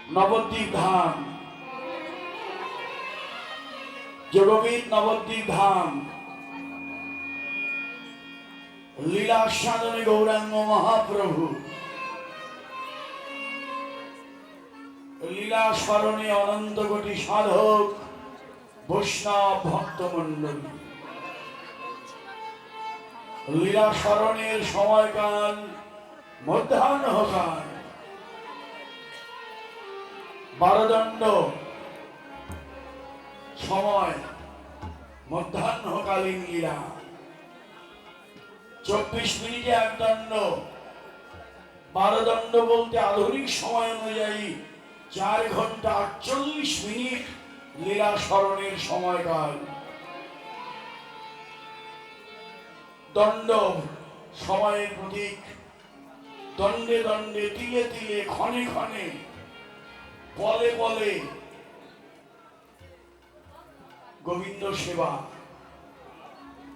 নবদ্বীপ ধাম, যোগবীর নবদ্বীপ ধাম, লীলা সাধনে গৌরাঙ্গ মহাপ্রভু, লীলা স্মরণে অনন্ত কোটি সাধক বৈষ্ণব ভক্তমণ্ডলী। লীলা স্মরণের সময়কাল মধ্যাহ্নকাল, বারদণ্ড সময়, মধ্যাহ্নকালীন লীলা। 24 মিনিটে এক দণ্ড। বারদণ্ড বলতে আধুনিক সময় অনুযায়ী 4 ঘন্টা 48 মিনিট লীলা স্মরণের সময়কাল। দণ্ড সময়ের প্রতীক। দণ্ডে দণ্ডে, তিলে তিলে, ক্ষণে ক্ষণে, পলে পলে গোবিন্দ সেবা।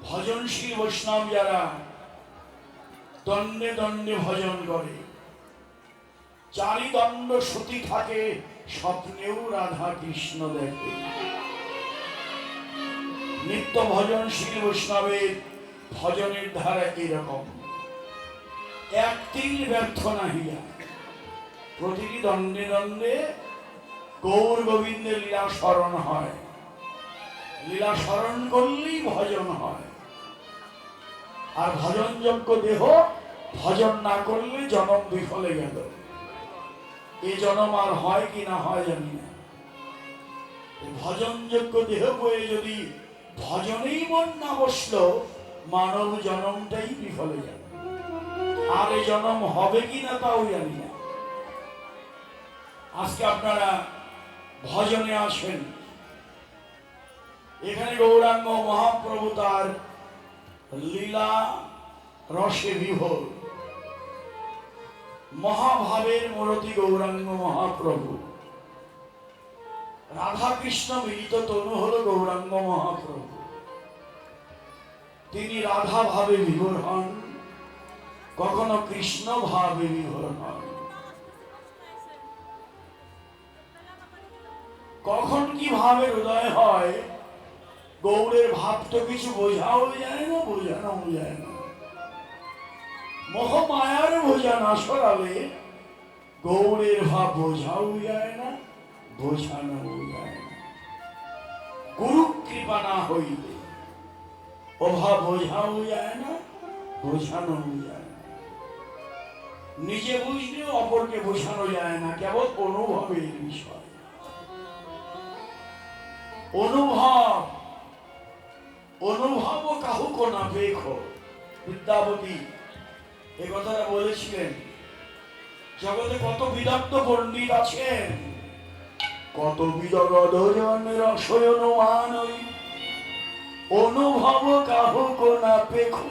ভজনশীল বৈষ্ণব যারা দণ্ডে দণ্ডে ভজন করে, চারিদণ্ড সতী থাকে, স্বপ্নেও রাধা কৃষ্ণ দেখে। নিত্য ভজনশীল বৈষ্ণবের ভজনের ধারা এরকম, এক তিল ব্যর্থ নাহিয়া। প্রতিটি দণ্ডে দণ্ডে গৌর গোবিন্দের লীলা স্মরণ হয়। লীলা স্মরণ করলেই ভজন হয়। আর ভজনযোগ্য দেহ ভজন না করলে জনম বিফলে গেল। এ জনম আর হয় কি না হয় জানি না। ভজনযোগ্য দেহ বয়ে যদি ভজনেই মন না বসলো, মানব জনমটাই বিফলে গেল। আর এ জনম হবে কি না তাও জানি না। আজকে আপনারা ভজনে আসেন, এখানে গৌরাঙ্গ মহাপ্রভু তার লীলা রসে বিভোর, মহাভাবের মূরতি গৌরাঙ্গ মহাপ্রভু। রাধা কৃষ্ণ মিলিত তনু হল গৌরাঙ্গ মহাপ্রভু। তিনি রাধা ভাবে বিভোর হন, কখনো কৃষ্ণ ভাবে বিভোর হন। কখন কি ভাবে হৃদয় হয়, গৌরের ভাব তো কিছু বোঝাও যায় না, বোঝানো যায় না। মোহ মায়ার বোঝা না সরালে গৌরের ভাব বোঝাও যায় না, বোঝানো যায় না। গুরু কৃপা না হইলে অভাব বোঝাও যায় না, বোঝানো যায় না। নিজে বুঝলে অপরকে বোঝানো যায় না, কেবল অনুভবের বিষয়। অনুভব অনুভব কাহুকো না দেখো। বিদ্যাপতি এ কথাটা বলেছিলেন। জগতে কত বিদগ্ধ পণ্ডিত আছেন, কত বিদগ্ধ জনের রসয়নুমান, অনুভব কাহুকো না পেখো।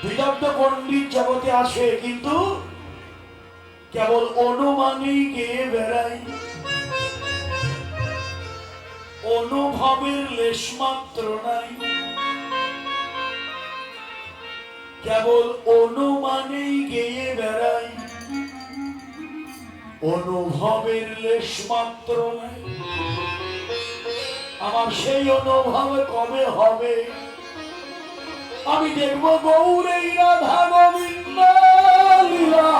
বিদগ্ধ পণ্ডিত জগতে আছে, কিন্তু কেবল অনুমানেই গেয়ে বেড়াই। অনুভবের লেশ মাত্র নাই, কেবল অনুমানেই গেয়ে বেড়াই। অনুভবের লেশ মাত্র নাই। আমার সেই অনুভব কবে হবে? আমি দেখব গৌরেই রাধা গোবিন্দ লীলা।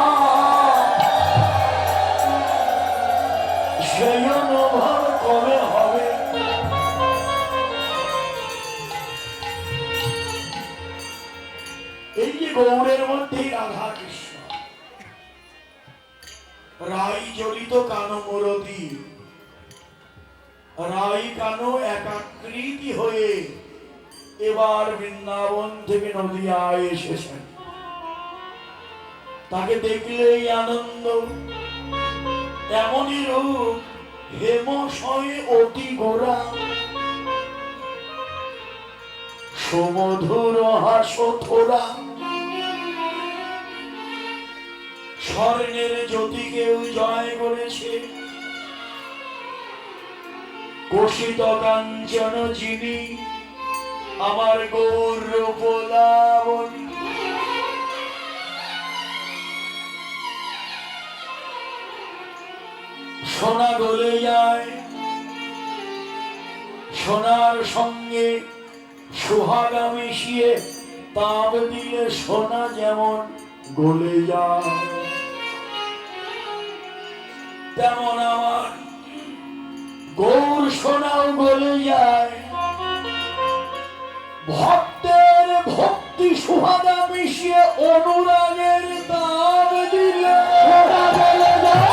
সেই অনুভব কবে হবে? এই যে গৌরের মধ্যেই রাধা কৃষ্ণ, রাই জড়িত কানো মূরতি, রাই কানো একাকৃতি হয়ে এবার বৃন্দাবন থেকে নদিয়ায় এসেছেন। তাকে দেখলেই আনন্দ। এমনই রূপ হেমশয়ে অতি গোরা, সুমধুর হাসথোরা। স্বর্ণের জ্যোতিকেও জয় করেছে, কোষিত কাঞ্চন যিনি, আমার গৌর লাবণী। সোনা গলে যায়, সোনার সঙ্গে সোহাগা মিশিয়ে তাপ দিলে সোনা যেমন গলে যায়, তেমন আমার গৌর সোনাও গলে যায়। ভক্তের ভক্তি সুহাগা মিশিয়ে অনুরাগের তাপ দিলে সোনা গলে যায়।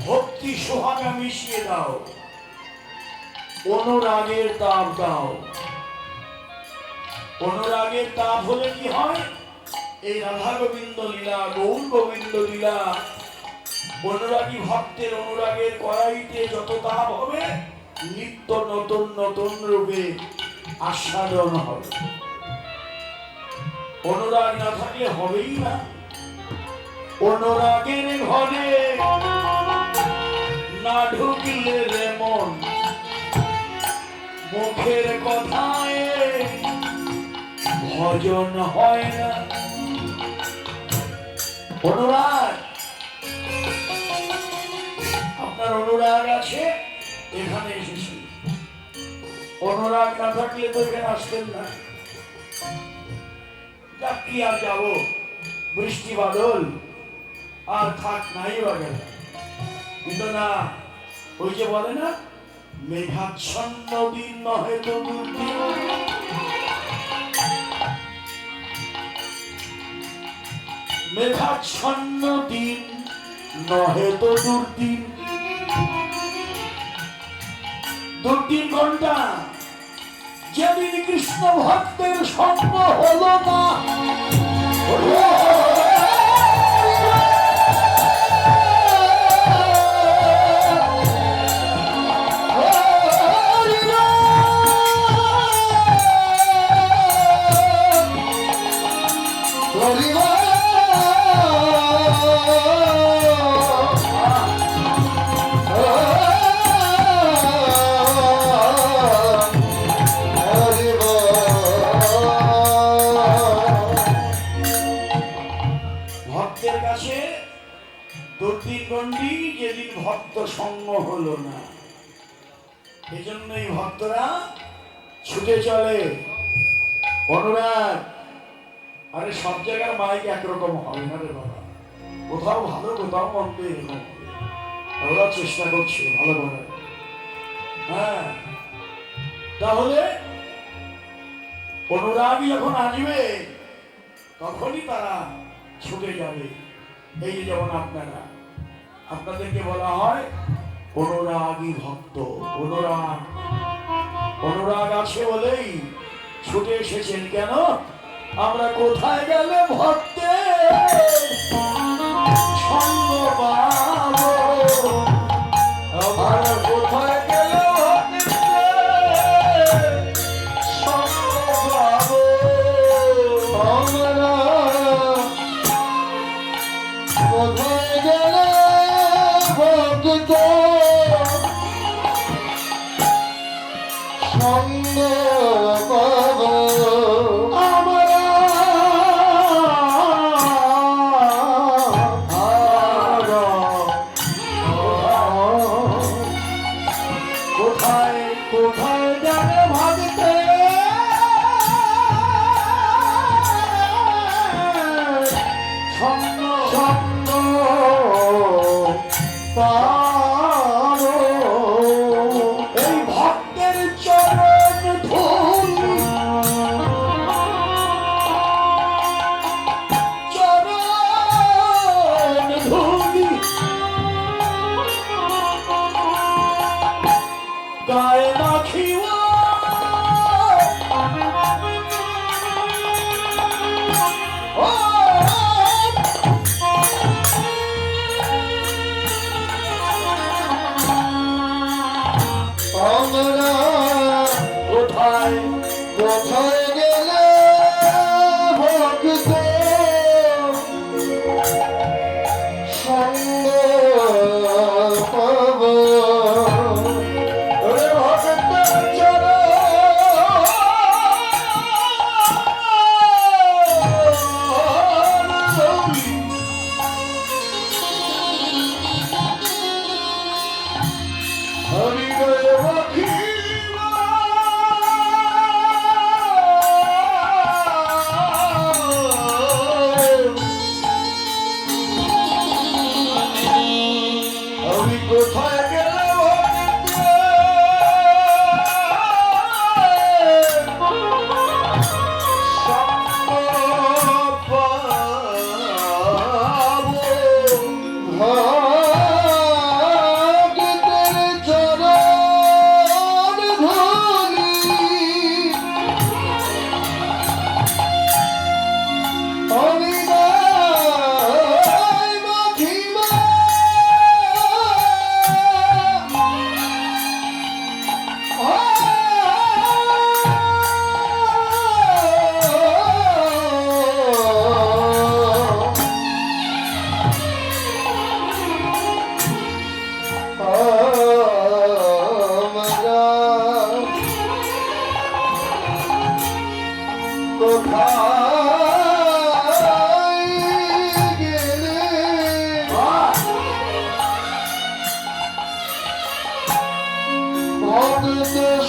ভক্তি সোহাগা মিশিয়ে দাও, অনুরাগের তাপ দাও। অনুরাগের তাপ হলে কি হয়? এই রাধা গোবিন্দ লীলা, গৌর গোবিন্দ লীলা, অনুরাগী ভক্তের অনুরাগের কড়াইতে যত তাপ হবে, নিত্য নতুন নতুন রূপে আস্বাদন হবে। অনুরাগ না থাকলে হবেই না। অনুরাগের ঘরে না ঢুকলে রে মন, মুখের কথায় ভজন হয় না। অনুরাগ, আপনার অনুরাগ আছে এখানে এসেছি, অনুরাগ না থাকলে তো এখানে আসতেন না। যা কি আর যাবো, বৃষ্টি বাদল আর থাক নাই বাগে, কিন্তু না, ওই যে বলে না, মেঘাচ্ছন্ন দিন নহে তো দুর্দিন, মেঘাচ্ছন্ন দিন নহে তো দুর্দিন। দুর্দিন কোনটা? যেদিন কৃষ্ণ ভক্তের সঙ্গ হলো না। যেদিন ভক্ত সঙ্গ হলো না, এই জন্যই ভক্তরা ছুটে চলে। অনুরাগ, আরে সব জায়গার মাইক একরকম হবে না রে বাবা, কোথাও ভালো কোথাও মন্দ, এরকম ওরা চেষ্টা করছে ভালো করে। হ্যাঁ, তাহলে অনুরাগী যখন আসবে তখনই তারা ছুটে যাবে। এই যেমন আপনারা, আপনাদেরকে বলা হয় অনুরাগী ভক্ত। অনুরাগ, অনুরাগ আছে বলেই ছুটে এসেছেন। কেন? আমরা কোথায় গেলে ভক্তের সঙ্গ পাবো, আমরা কোথায় গেলে ভক্তের সঙ্গ পাবো, আমরা কোথায় গেলে ভক্ত সঙ্গ পাবো, আমরা কোথায় কোথায় গেলে ভক্তে সঙ্গ সঙ্গ পাবো। এই ভক্তের চরণ ধুলি, চরণ ধুলি গায়ে রাখিও, আমরা কোথায় হৃদয়ে রাখিবা আমি কোথায়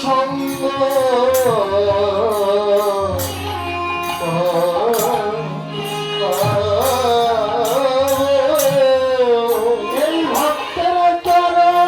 সঙ্গ এই ভক্তের চরণ